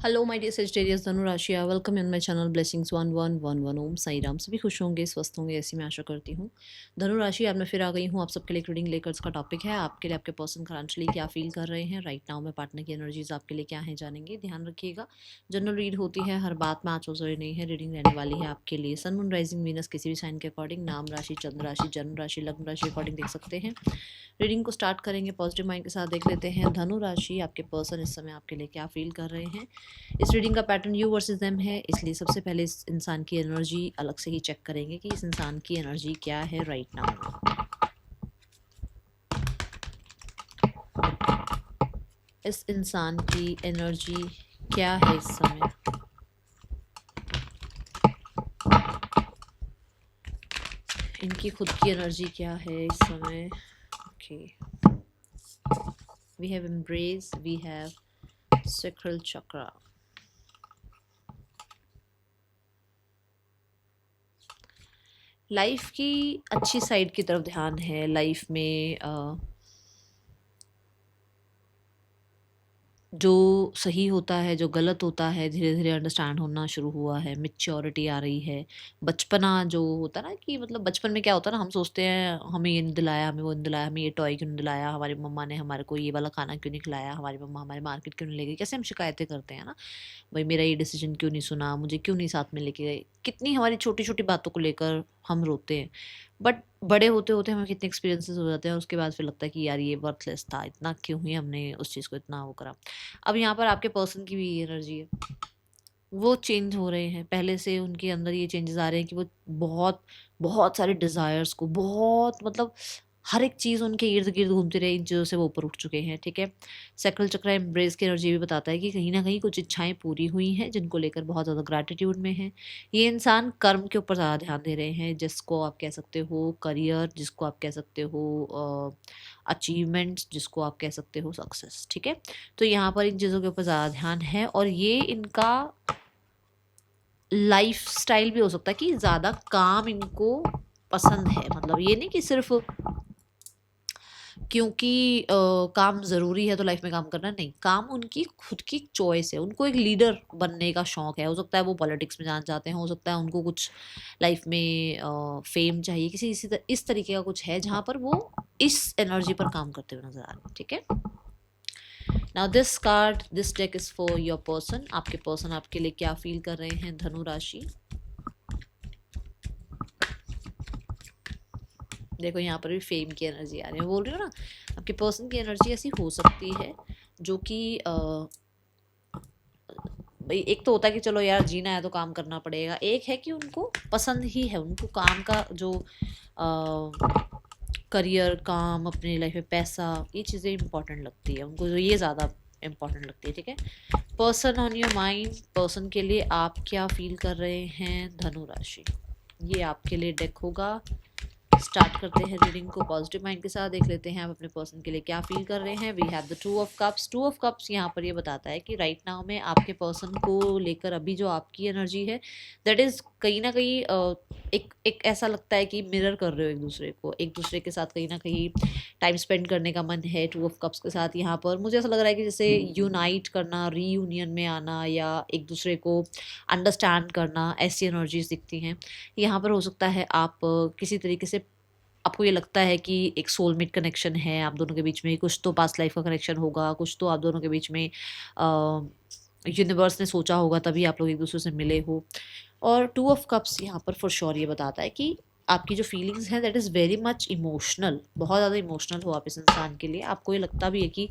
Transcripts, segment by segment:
Hello my dear Sagittarius धनु राशि, welcome in my channel blessings 1111 ओम साई राम। सभी खुश होंगे, स्वस्थ होंगे, ऐसी मैं आशा करती हूँ। धनु राशि, आज मैं फिर आ गई हूँ आप सबके लिए रीडिंग लेकर। इसका टॉपिक है आपके लिए आपके पर्सन करंटली क्या फील कर रहे हैं राइट नाउ में। पार्टनर की एनर्जीज आपके लिए क्या है जानेंगे, ध्यान रखिएगा। जनरल रीड होती है, हर बात मैच हो जरूरी नहीं है। रीडिंग रहने वाली है आपके लिए सन मून राइजिंग वीनस किसी भी साइन के अकॉर्डिंग, नाम राशि, चंद्र राशि, जन्म राशि, लग्न राशि अकॉर्डिंग देख सकते हैं। रीडिंग को स्टार्ट करेंगे पॉजिटिव माइंड के साथ। देख लेते हैं धनु राशि, आपके पर्सन इस समय आपके लिए क्या फील कर रहे हैं। इस रीडिंग का पैटर्न यू वर्सेस देम है, इसलिए सबसे पहले इस इंसान की एनर्जी अलग से ही चेक करेंगे कि इस इंसान की एनर्जी क्या है राइट नाउ। इस इंसान की एनर्जी क्या है इस समय। इनकी खुद की एनर्जी क्या है इस समय। Okay, we have embrace, we have sacral chakra. Life की अच्छी साइड की तरफ ध्यान है। लाइफ में जो सही होता है, जो गलत होता है, धीरे धीरे अंडरस्टैंड होना शुरू हुआ है। मैच्योरिटी आ रही है। बचपना जो होता है ना, कि मतलब बचपन में क्या होता है ना, हम सोचते हैं हमें ये नहीं दिलाया, हमें वो नहीं दिलाया, हमें ये टॉय क्यों नहीं दिलाया, हमारी मम्मा ने हमारे को ये वाला खाना क्यों नहीं खिलाया, हमारी मम्मा हमारे मार्केट क्यों नहीं ले गई। कैसे हम शिकायतें करते हैं ना, भाई मेरा ये डिसीजन क्यों नहीं सुना, मुझे क्यों नहीं साथ में लेके गए। कितनी हमारी छोटी छोटी बातों को लेकर हम रोते हैं। बट बड़े होते होते हमें कितने एक्सपीरियंसेस हो जाते हैं, उसके बाद फिर लगता है कि यार ये वर्थलेस था, इतना क्यों ही हमने उस चीज़ को इतना वो करा। अब यहाँ पर आपके पर्सन की भी एनर्जी है, वो चेंज हो रहे हैं। पहले से उनके अंदर ये चेंजेस आ रहे हैं कि वो बहुत बहुत सारे डिज़ायर्स को, बहुत मतलब हर एक चीज़ उनके इर्द गिर्द घूमती रही, इन चीज़ों से वो ऊपर उठ चुके हैं। ठीक है, सैक्रल चक्र एम्ब्रेस की एनर्जी भी बताता है कि कहीं ना कहीं कुछ इच्छाएं पूरी हुई हैं, जिनको लेकर बहुत ज़्यादा ग्रैटिट्यूड में है। ये इंसान कर्म के ऊपर ज़्यादा ध्यान दे रहे हैं, जिसको आप कह सकते हो करियर, जिसको आप कह सकते हो अचीवमेंट्स, जिसको आप कह सकते हो सक्सेस। ठीक है, तो यहाँ पर इन चीज़ों के ऊपर ज़्यादा ध्यान है। और ये इनका लाइफ स्टाइल भी हो सकता है कि ज़्यादा काम इनको पसंद है। मतलब ये नहीं कि सिर्फ क्योंकि काम ज़रूरी है तो लाइफ में काम करना, नहीं, काम उनकी खुद की चॉइस है। उनको एक लीडर बनने का शौक है। हो सकता है वो पॉलिटिक्स में जाना चाहते हैं, हो सकता है उनको कुछ लाइफ में फेम चाहिए, किसी इस तरीके का कुछ है जहाँ पर वो इस एनर्जी पर काम करते हुए नजर आ रहे हैं। ठीक है, now this card, this deck is for your person. आपके पर्सन आपके लिए क्या फील कर रहे हैं धनु राशि। देखो यहाँ पर भी फेम की एनर्जी आ रही है। बोल रही हूँ ना, आपके पर्सन की एनर्जी ऐसी हो सकती है जो कि भाई एक तो होता है कि चलो यार जीना है तो काम करना पड़ेगा, एक है कि उनको पसंद ही है, उनको काम का जो करियर, काम, अपनी लाइफ में पैसा, ये चीज़ें इंपॉर्टेंट लगती है उनको, जो ये ज़्यादा इंपॉर्टेंट लगती है। ठीक है, person on your mind, person के लिए आप क्या फील कर रहे हैं धनु राशि, ये आपके लिए डेक होगा। स्टार्ट करते हैं रीडिंग को पॉजिटिव माइंड के साथ। देख लेते हैं आप अपने पर्सन के लिए क्या फील कर रहे हैं। We have the two of cups. Two of cups यहाँ पर ये बताता है कि राइट नाउ में आपके पर्सन को लेकर अभी जो आपकी एनर्जी है, दैट इज कहीं ना कहीं एक ऐसा लगता है कि मिरर कर रहे हो एक दूसरे को, एक दूसरे के साथ कहीं ना कहीं टाइम स्पेंड करने का मन है। टू ऑफ कप्स के साथ यहाँ पर मुझे ऐसा लग रहा है कि जैसे यूनाइट करना, रीयूनियन में आना, या एक दूसरे को अंडरस्टैंड करना, ऐसी एनर्जीज दिखती हैं यहाँ पर। हो सकता है आप किसी तरीके से, आपको ये लगता है कि एक सोलमेट कनेक्शन है आप दोनों के बीच में, कुछ तो पास्ट लाइफ का कनेक्शन होगा, कुछ तो आप दोनों के बीच में यूनिवर्स ने सोचा होगा तभी आप लोग एक दूसरे से मिले हो। और टू ऑफ कप्स यहाँ पर फॉर श्योर ये बताता है कि आपकी जो फीलिंग्स हैं that is very much emotional, बहुत ज़्यादा इमोशनल हो आप इस इंसान के लिए। आपको ये लगता भी है कि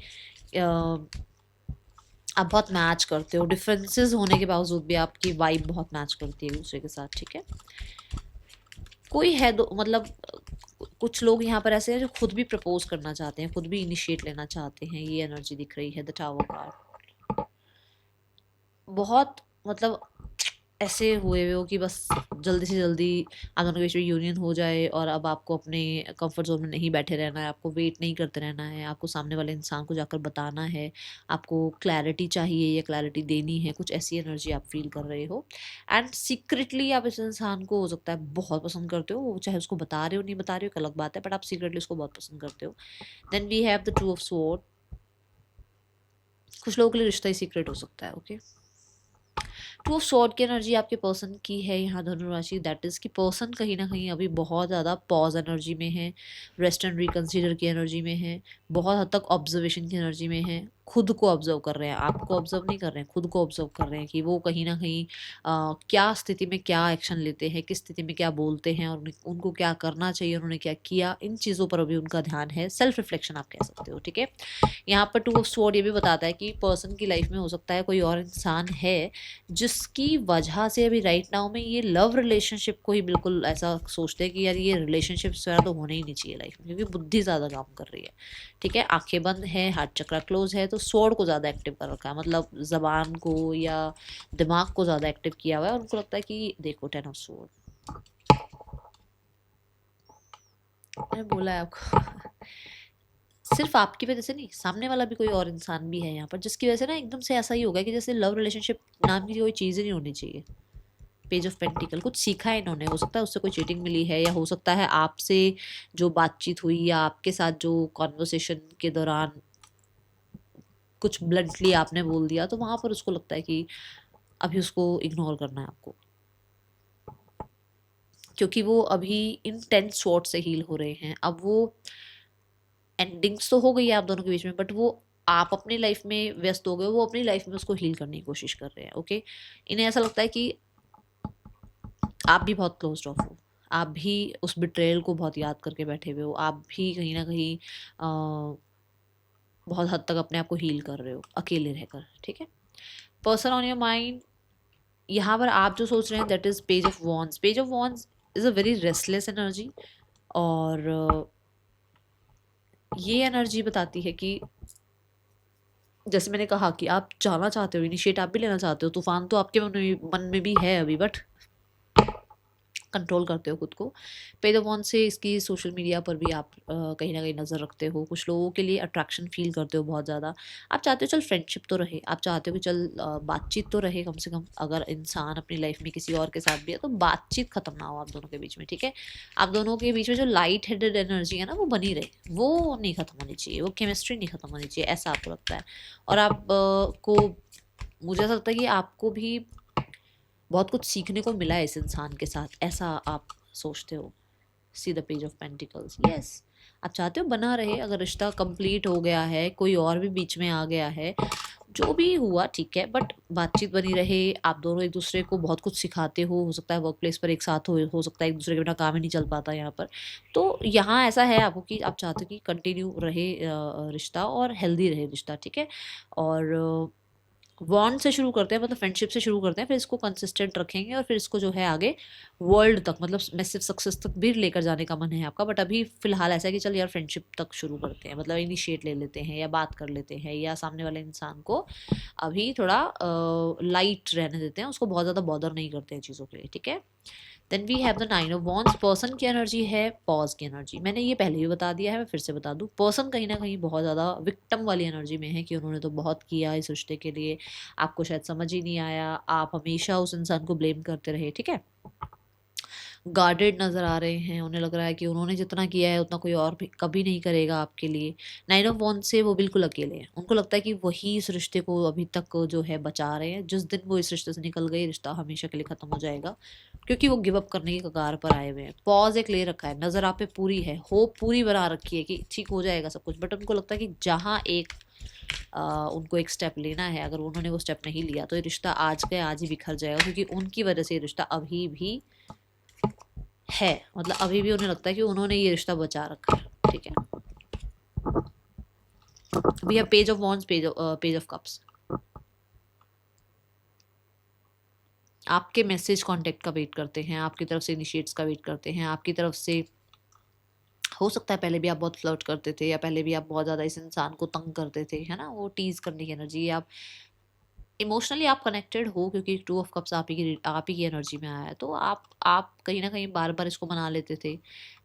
आप बहुत मैच करते हो, डिफरेंसेस होने के बावजूद भी आपकी वाइब बहुत मैच करती है एक दूसरे के साथ। ठीक है, कोई है दो, मतलब कुछ लोग यहाँ पर ऐसे हैं जो खुद भी प्रपोज करना चाहते हैं, खुद भी इनिशिएट लेना चाहते हैं, ये एनर्जी दिख रही है द टावर कार्ड। बहुत मतलब ऐसे हुए हुए हो कि बस जल्दी से जल्दी आप दोनों के बीच में यूनियन हो जाए, और अब आपको अपने कंफर्ट जोन में नहीं बैठे रहना है, आपको वेट नहीं करते रहना है, आपको सामने वाले इंसान को जाकर बताना है, आपको क्लैरिटी चाहिए या क्लैरिटी देनी है, कुछ ऐसी एनर्जी आप फील कर रहे हो। एंड सीक्रेटली आप इस इंसान को हो सकता है बहुत पसंद करते हो, चाहे उसको बता रहे हो नहीं बता रहे हो एक अलग बात है, बट आप सीक्रेटली उसको बहुत पसंद करते हो। Then we have the two of sword. कुछ लोगों के लिए रिश्ता ही सीक्रेट हो सकता है। ओके, टू ऑफ स्वॉर्ड की एनर्जी आपके पर्सन की है यहाँ धनु राशि, दैट इज कि पर्सन कहीं ना कहीं अभी बहुत ज़्यादा पॉज एनर्जी में है, रेस्ट एंड रिकंसीडर की एनर्जी में है, बहुत हद तक ऑब्जर्वेशन की एनर्जी में है, खुद को ऑब्जर्व कर रहे हैं, आपको ऑब्जर्व नहीं कर रहे हैं, खुद को ऑब्जर्व कर रहे हैं कि वो कहीं ना कहीं क्या स्थिति में क्या एक्शन लेते हैं, किस स्थिति में क्या बोलते हैं, और उनको क्या करना चाहिए, उन्होंने क्या किया, इन चीज़ों पर अभी उनका ध्यान है। सेल्फ रिफ्लेक्शन आप कह सकते हो, ठीक है। यहाँ पर टू ऑफ स्वॉर्ड ये भी बताता है कि पर्सन की लाइफ में हो सकता है कोई और इंसान है जिसकी वजह से अभी राइट नाउ में ये लव रिलेशनशिप को ही बिल्कुल ऐसा सोचते हैं कि यार ये रिलेशनशिप वगैरह तो होने ही नहीं चाहिए लाइफ में, क्योंकि बुद्धि ज़्यादा काम कर रही है, ठीक है। आंखें बंद है, हार्ट चक्रा क्लोज है, तो स्वॉर्ड को ज़्यादा एक्टिव कर रखा है, मतलब जबान को या दिमाग को ज़्यादा एक्टिव किया हुआ है, और उनको लगता है कि देखो टेन ऑफ स्वॉर्ड, मैंने बोला है आपको सिर्फ आपकी वजह से नहीं, सामने वाला भी कोई और इंसान भी है यहाँ पर जिसकी वजह से ना एकदम से ऐसा ही होगा कि जैसे लव रिलेशनशिप नाम की कोई चीज़ ही नहीं होनी चाहिए। पेज ऑफ पेंटिकल, कुछ सीखा है इन्होंने, हो सकता है उससे कोई चीटिंग मिली है, या हो सकता है आपसे जो बातचीत हुई या आपके साथ जो कॉन्वर्सेशन के दौरान कुछ ब्लंटली आपने बोल दिया, तो वहाँ पर उसको लगता है कि अभी उसको इग्नोर करना है आपको, क्योंकि वो अभी इन 10 स्वॉर्ड से हील हो रहे हैं। अब वो एंडिंग्स तो हो गई है आप दोनों के बीच में, बट वो आप अपनी लाइफ में व्यस्त हो गए, वो अपनी लाइफ में उसको हील करने की कोशिश कर रहे हैं, ओके। इन्हें ऐसा लगता है कि आप भी बहुत क्लोज ऑफ हो, आप भी उस बिट्रेयल को बहुत याद करके बैठे हुए हो, आप भी कहीं ना कहीं बहुत हद तक अपने आप को हील कर रहे हो अकेले रहकर, ठीक है। पर्सन ऑन योर माइंड, यहाँ पर आप जो सोच रहे हैं that is page of wands. Page of wands is a very restless energy, और ये एनर्जी बताती है कि जैसे मैंने कहा कि आप जाना चाहते हो, इनिशिएट आप भी लेना चाहते हो, तूफान तो आपके मन में भी है अभी, बट कंट्रोल करते हो खुद को। पे द वन से इसकी सोशल मीडिया पर भी आप कहीं ना कहीं नज़र रखते हो, कुछ लोगों के लिए अट्रैक्शन फील करते हो बहुत ज़्यादा। आप चाहते हो चल फ्रेंडशिप तो रहे, आप चाहते हो कि चल बातचीत तो रहे कम से कम, अगर इंसान अपनी लाइफ में किसी और के साथ भी है तो बातचीत खत्म ना हो आप दोनों के बीच में, ठीक है। आप दोनों के बीच में जो लाइट हेडेड एनर्जी है ना वो बनी रहे, वो नहीं खत्म होनी चाहिए, वो केमिस्ट्री नहीं खत्म होनी चाहिए, ऐसा आपको लगता है। और आप को मुझे ऐसा लगता है कि आपको भी बहुत कुछ सीखने को मिला है इस इंसान के साथ, ऐसा आप सोचते हो। See the page of pentacles, yes आप चाहते हो बना रहे, अगर रिश्ता कंप्लीट हो गया है, कोई और भी बीच में आ गया है, जो भी हुआ ठीक है, बट बातचीत बनी रहे, आप दोनों एक दूसरे को बहुत कुछ सिखाते हो सकता है वर्क प्लेस पर एक साथ हो सकता है एक दूसरे के बिना काम ही नहीं चल पाता यहाँ पर। तो यहाँ ऐसा है आपको कि आप चाहते हो कि कंटिन्यू रहे रिश्ता और हेल्दी रहे रिश्ता, ठीक है। और बॉन्ड से शुरू करते हैं, मतलब फ्रेंडशिप से शुरू करते हैं, फिर इसको कंसिस्टेंट रखेंगे और फिर इसको जो है आगे वर्ल्ड तक, मतलब मैसिव सक्सेस तक भी लेकर जाने का मन है आपका। बट अभी फिलहाल ऐसा है कि चल यार फ्रेंडशिप तक शुरू करते हैं, मतलब इनिशिएट ले लेते हैं या बात कर लेते हैं, या सामने वाले इंसान को अभी थोड़ा लाइट रहने देते हैं, उसको बहुत ज़्यादा बॉदर नहीं करते हैं चीज़ों के लिए, ठीक है। Then we have the 9 of wands. Person की एनर्जी है पॉज की एनर्जी, मैंने ये पहले भी बता दिया है, मैं फिर से बता दूं। पर्सन कहीं ना कहीं बहुत ज़्यादा विक्टिम वाली एनर्जी में है कि उन्होंने तो बहुत किया इस रिश्ते के लिए, आपको शायद समझ ही नहीं आया, आप हमेशा उस इंसान को ब्लेम करते रहे, ठीक है। गार्डेड नज़र आ रहे हैं, उन्हें लग रहा है कि उन्होंने जितना किया है उतना कोई और भी कभी नहीं करेगा आपके लिए। 9 ऑफ वॉन्ड्स से वो बिल्कुल अकेले हैं, उनको लगता है कि वही इस रिश्ते को अभी तक जो है बचा रहे हैं, जिस दिन वो इस रिश्ते से निकल गए रिश्ता हमेशा के लिए ख़त्म हो जाएगा, क्योंकि वो गिव अप करने की कगार पर आए हुए हैं। पॉज एक ले रखा है, नज़र आप पे पूरी है, होप पूरी बना रखी है कि ठीक हो जाएगा सब कुछ, बट उनको लगता है कि जहाँ एक उनको एक स्टेप लेना है, अगर उन्होंने वो स्टेप नहीं लिया तो ये रिश्ता आज के आज ही बिखर जाएगा, क्योंकि उनकी वजह से ये रिश्ता अभी भी है, मतलब अभी भी उन्हें लगता है कि उन्होंने ये रिश्ता बचा रखा है, ठीक है। We have page of wands, page of cups. आपके मैसेज कांटेक्ट का वेट करते हैं, आपकी तरफ से इनिशिएट्स का वेट करते हैं, आपकी तरफ से हो सकता है पहले भी आप बहुत फ्लर्ट करते थे, या पहले भी आप बहुत ज़्यादा इस इंसान को तंग करते थे, है ना, वो टीज करने की एनर्जी, आप इमोशनली आप कनेक्टेड हो, क्योंकि 2 ऑफ कप्स आप ही की एनर्जी में आया है, तो आप कहीं ना कहीं बार बार इसको मना लेते थे,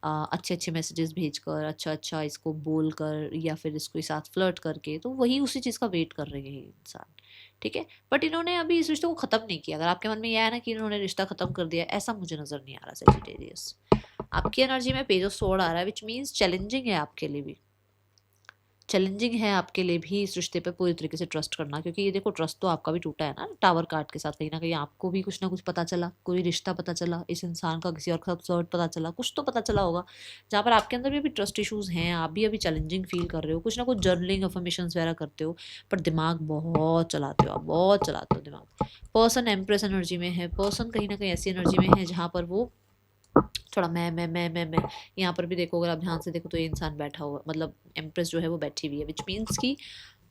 अच्छे अच्छे मैसेजेस भेजकर, अच्छा अच्छा इसको बोल कर, या फिर इसको साथ फ्लर्ट करके, तो वही उसी चीज़ का वेट कर रहे हैं ये इंसान, ठीक है। बट इन्होंने अभी इस रिश्ते को ख़त्म नहीं किया, अगर आपके मन में यह है ना कि इन्होंने रिश्ता ख़त्म कर दिया, ऐसा मुझे नज़र नहीं आ रहा सेजिटेरियस। आपकी एनर्जी में पेज ऑफ स्वॉर्ड आ रहा है, विच मीन्स चैलेंजिंग है आपके लिए भी, चैलेंजिंग है आपके लिए भी इस रिश्ते पे पूरी तरीके से ट्रस्ट करना, क्योंकि ये देखो ट्रस्ट तो आपका भी टूटा है ना टावर कार्ड के साथ। कहीं ना कहीं आपको भी कुछ ना कुछ पता चला, कोई रिश्ता पता चला, इस इंसान का किसी और के साथ फ्लर्ट पता चला, कुछ तो पता चला होगा जहाँ पर आपके अंदर भी अभी ट्रस्ट इशूज़ हैं, आप भी अभी चैलेंजिंग फील कर रहे हो, कुछ ना कुछ जर्नलिंग अफर्मेशन वगैरह करते हो, पर दिमाग बहुत चलाते हो, आप बहुत चलाते हो दिमाग। पर्सन एम्प्रेस एनर्जी में है, पर्सन कहीं ना कहीं ऐसी एनर्जी में है जहाँ पर वो थोड़ा मैं यहाँ पर भी देखो, अगर आप ध्यान से देखो तो ये इंसान बैठा हुआ, मतलब एम्प्रेस जो है वो बैठी हुई है, विच मीन्स कि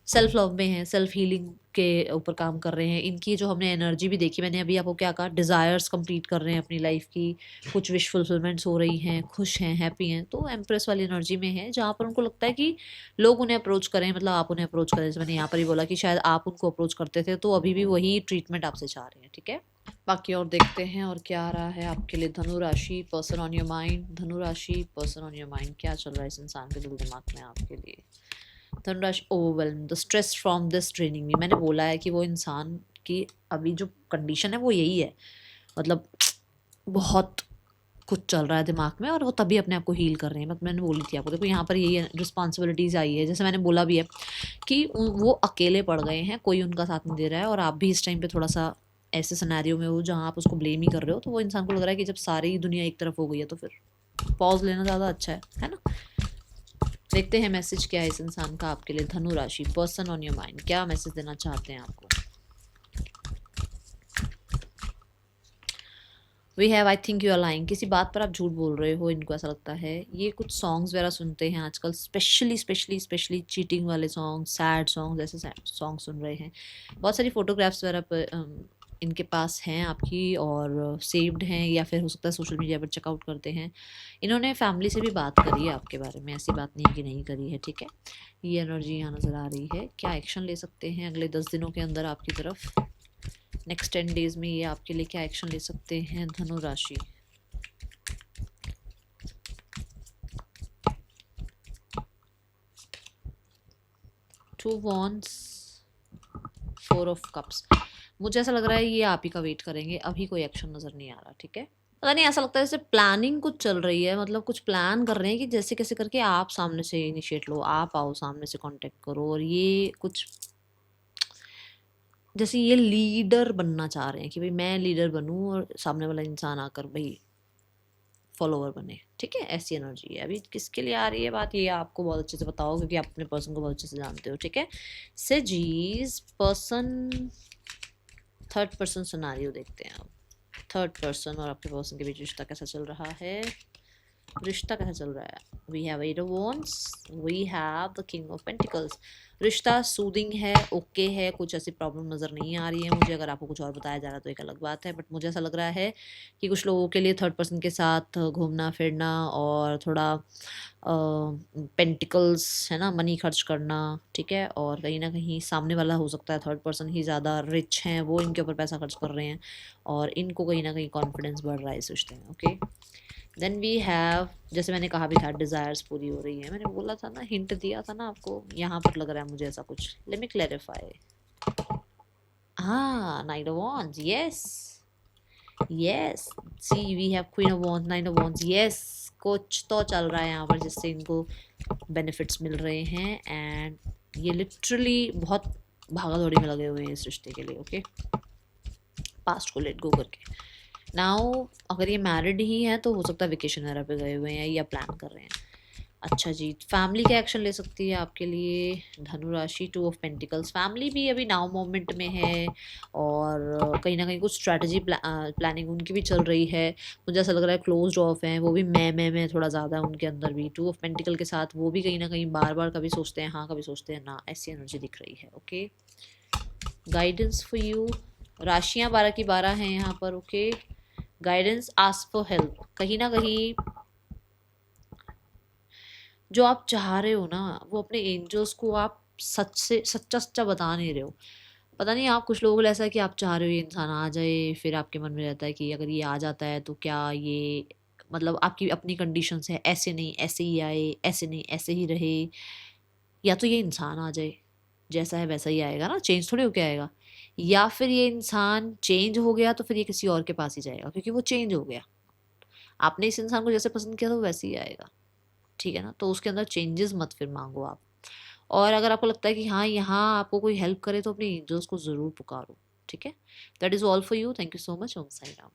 सेल्फ लव में है, सेल्फ हीलिंग के ऊपर काम कर रहे हैं। इनकी जो हमने एनर्जी भी देखी, मैंने अभी आपको क्या कहा, डिज़ायर्स कंप्लीट कर रहे हैं अपनी लाइफ की, कुछ विश फुलफिलमेंट्स हो रही हैं, खुश हैं, हैप्पी हैं, तो एम्प्रेस वाली एनर्जी में है जहाँ पर उनको लगता है कि लोग उन्हें अप्रोच करें, मतलब आप उन्हें अप्रोच करें। जैसे मैंने यहाँ पर ही बोला कि शायद आप उनको अप्रोच करते थे तो अभी भी वही ट्रीटमेंट आपसे चाह रहे हैं, ठीक है। बाकी और देखते हैं और क्या आ रहा है आपके लिए। धनु राशि, पर्सन ऑन योर माइंड। धनु राशि, पर्सन ऑन योर माइंड, क्या चल रहा है इस इंसान के दिल दिमाग में आपके लिए। धनु राशि, overwhelm, the stress from this training me. मैंने बोला है कि वो इंसान की अभी जो कंडीशन है वो यही है, मतलब बहुत कुछ चल रहा है दिमाग में और वो तभी अपने आप को हील कर रहे हैं। मतलब मैंने बोली थी आपको, देखो यहाँ पर यही रिस्पॉन्सिबिलिटीज़ आई है, जैसे मैंने बोला भी है कि वो अकेले पड़ गए हैं, कोई उनका साथ नहीं दे रहा है, और आप भी इस टाइम पे थोड़ा सा ऐसे सिनेरियो में हो जहाँ आप उसको ब्लेम ही कर रहे हो, तो वो इंसान को लग रहा है कि जब सारी दुनिया एक तरफ हो गई है तो फिर पॉज लेना ज़्यादा अच्छा है ना। देखते हैं मैसेज क्या है इस इंसान का आपके लिए। धनु राशि, पर्सन ऑन योर माइंड, क्या मैसेज देना चाहते हैं आपको। We have, I think you are lying, किसी बात पर आप झूठ बोल रहे हो, इनको ऐसा लगता है। ये कुछ सॉन्ग्स वगैरह सुनते हैं आजकल, स्पेशली चीटिंग वाले सॉन्ग, सैड सॉन्ग, ऐसे सैड सॉन्ग सुन रहे हैं। बहुत सारी फोटोग्राफ्स वगैरह पर इनके पास हैं आपकी, और सेव्ड हैं, या फिर हो सकता है सोशल मीडिया पर चेकआउट करते हैं। इन्होंने फैमिली से भी बात करी है आपके बारे में, ऐसी बात नहीं है कि नहीं करी है, ठीक है। ये एनर्जी यहाँ नज़र आ रही है। क्या एक्शन ले सकते हैं अगले 10 दिनों के अंदर आपकी तरफ, नेक्स्ट 10 डेज में ये आपके लिए क्या एक्शन ले सकते हैं धनु राशि। Two wands, four of cups, मुझे ऐसा लग रहा है ये आप ही का वेट करेंगे, अभी कोई एक्शन नजर नहीं आ रहा, ठीक है। पता नहीं, ऐसा लगता है जैसे प्लानिंग कुछ चल रही है, मतलब कुछ प्लान कर रहे हैं कि जैसे कैसे करके आप सामने से इनिशिएट लो, आप आओ सामने से कांटेक्ट करो, और ये कुछ जैसे ये लीडर बनना चाह रहे हैं कि भाई मैं लीडर बनूं और सामने वाला इंसान आकर भाई फॉलोवर बने, ठीक है। ऐसी एनर्जी है। अभी किसके लिए आ रही है बात, ये आपको बहुत अच्छे से पता होगा क्योंकि आप अपने पर्सन को बहुत अच्छे से जानते हो, ठीक है। सेजीज, पर्सन, थर्ड पर्सन सिनेरियो देखते हैं अब। थर्ड पर्सन और आपके पर्सन के बीच रिश्ता कैसा चल रहा है, रिश्ता कैसा चल रहा है। We have eight of wands, we have the king of pentacles. रिश्ता सूदिंग है, ओके है, कुछ ऐसी प्रॉब्लम नज़र नहीं आ रही है मुझे। अगर आपको कुछ और बताया जा रहा है तो एक अलग बात है, बट मुझे ऐसा लग रहा है कि कुछ लोगों के लिए थर्ड पर्सन के साथ घूमना फिरना और थोड़ा पेंटिकल्स है ना, मनी खर्च करना, ठीक है। और कहीं ना कहीं सामने वाला हो सकता है थर्ड पर्सन ही ज़्यादा रिच हैं, वो इनके ऊपर पैसा खर्च कर रहे हैं और इनको कहीं ना कहीं कॉन्फिडेंस बढ़ रहा है इस रिश्ते में, ओके। देन वी हैव, जैसे मैंने कहा भी था, डिज़ायर्स पूरी हो रही है, मैंने बोला था ना, हिंट दिया था ना आपको, यहाँ पर लग रहा है मुझे ऐसा कुछ। Let me clarify. हाँ, nine of wands, yes yes, see we have queen of wands, nine of wands, yes, कुछ तो चल रहा है यहाँ पर जिससे इनको बेनिफिट्स मिल रहे हैं, एंड ये लिटरली बहुत भागा दौड़ी में लगे हुए हैं इस रिश्ते के लिए, ओके। पास्ट को लेट गो करके नाउ, अगर ये मैरिड ही है तो हो सकता है वेकेशन वगैरह पे गए हुए हैं या प्लान कर रहे हैं। अच्छा जी, फैमिली क्या एक्शन ले सकती है आपके लिए धनु राशि। टू ऑफ पेंटिकल्स, फैमिली भी अभी नाउ मोमेंट में है और कहीं ना कहीं कुछ स्ट्रैटेजी प्लानिंग उनकी भी चल रही है। मुझे ऐसा लग रहा है क्लोज ऑफ है वो भी, मैं थोड़ा ज़्यादा है उनके अंदर भी। टू ऑफ पेंटिकल के साथ वो भी कहीं ना कहीं बार बार कभी सोचते हैं हाँ, कभी सोचते हैं ना, ऐसी एनर्जी दिख रही है, ओके। गाइडेंस फॉर यू, राशियाँ 12 की 12 हैं यहाँ पर, okay. Guidance, ask for help, कहीं ना कहीं जो आप चाह रहे हो ना वो अपने एंजल्स को आप सच से सच्चा सच्चा बता नहीं रहे हो। पता नहीं, आप कुछ लोगों को ऐसा है कि आप चाह रहे हो ये इंसान आ जाए, फिर आपके मन में रहता है कि अगर ये आ जाता है तो क्या ये, मतलब आपकी अपनी कंडीशंस है, ऐसे नहीं ऐसे ही आए, ऐसे नहीं ऐसे ही रहे, या तो ये इंसान आ जाए जैसा है वैसा ही आएगा ना, चेंज थोड़ी होके आएगा, या फिर ये इंसान चेंज हो गया तो फिर ये किसी और के पास ही जाएगा क्योंकि वो चेंज हो गया। आपने इस इंसान को जैसे पसंद किया था वो वैसे ही आएगा, ठीक है ना। तो उसके अंदर चेंजेस मत फिर मांगो आप, और अगर आपको लगता है कि हाँ यहाँ आपको कोई हेल्प करे तो अपने एंजल्स को ज़रूर पुकारो, ठीक है। That is all for you. Thank you so much. Om Sai Ram.